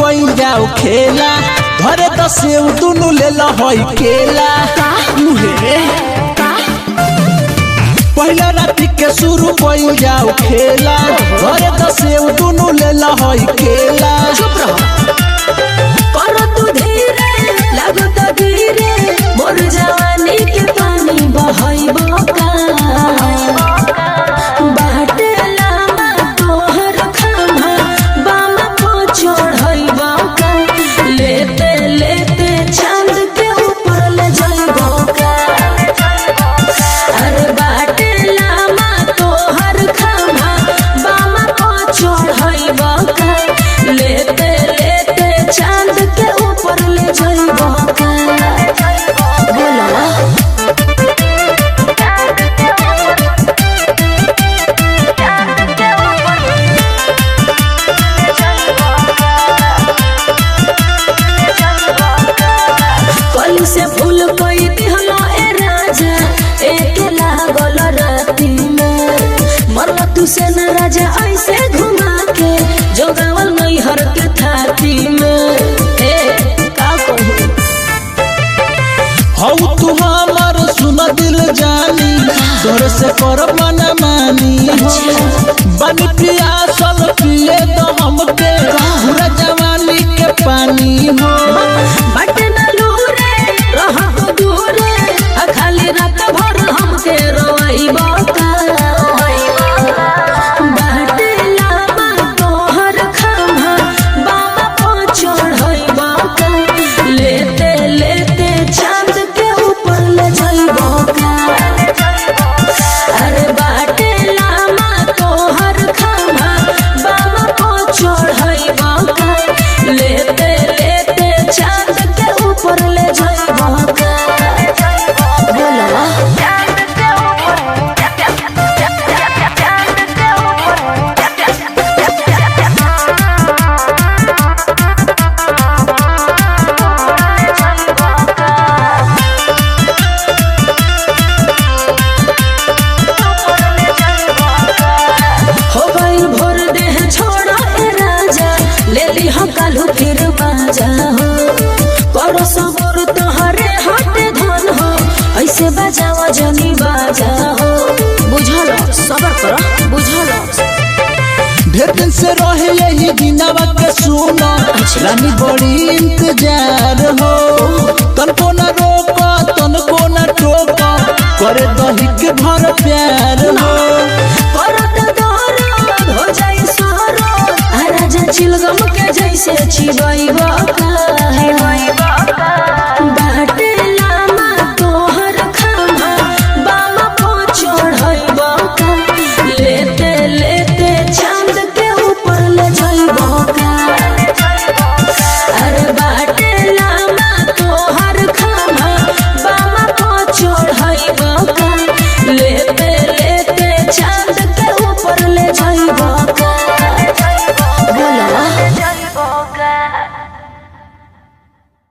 कई जाओ खेला घरे तो सेव दुनु ले लो होई केला पहला राती के शुरू कई जाओ खेला घरे तो सेव दुनु ले लो होई केला चुप रहो करो तू धीरे लगो तो धीरे मोर जवानी के पानी बहाइबो का बाटे लामा तोहर खामा बामा को चढ़ाइबो का लेते लेते चांद के ऊपर ले जाइबो का अरे बाटे लामा तोहर खामा बामा को चढ़ाइबो का लेते लेते चांद के ऊपर ले जाइबो का बोला कली से फूल कोई दिहलो ए राजा एक लागल राती में मरला तू से न राजा ऐसे घुमा के जोगावल नहीं हर के थाती में ए का कहूं हऊ तू हमार सुन दिल जानी तोर से कर मन मानी बनी पियासल पिए तो हमके पूरा जवानी के पानी हो बटे न लूरे रह तो दूरे खाली रात भर हमके रोइबो का बाटे लामा तोहर खामा बाबा को चढ़ाइबो का लेते लेते चांद के ऊपर ले जाइबो का अरे बाटे लामा तोहर खामा बाबा को चढ़ाइबो का लेते लेते चांद के ऊपर ले जाइबो का बोला हो गइल भोर देह छोड़ा ए राजा ले ली हम कालू फिर बाजा हो करो सबोर तोहरे हटे धन हो ऐसे बजावा जनी बाजा हो बुझलो सबर करो बुझलो ढेर दिन से रहे यही दिनवा के सुनो रानी बड़ी इंतजार हो तनको न रोको तनको न टोको करे दही के भर प्यार हो करत दौर हो जाई सारो आ राजा चिलगम के जैसे छिबइबो का बाटे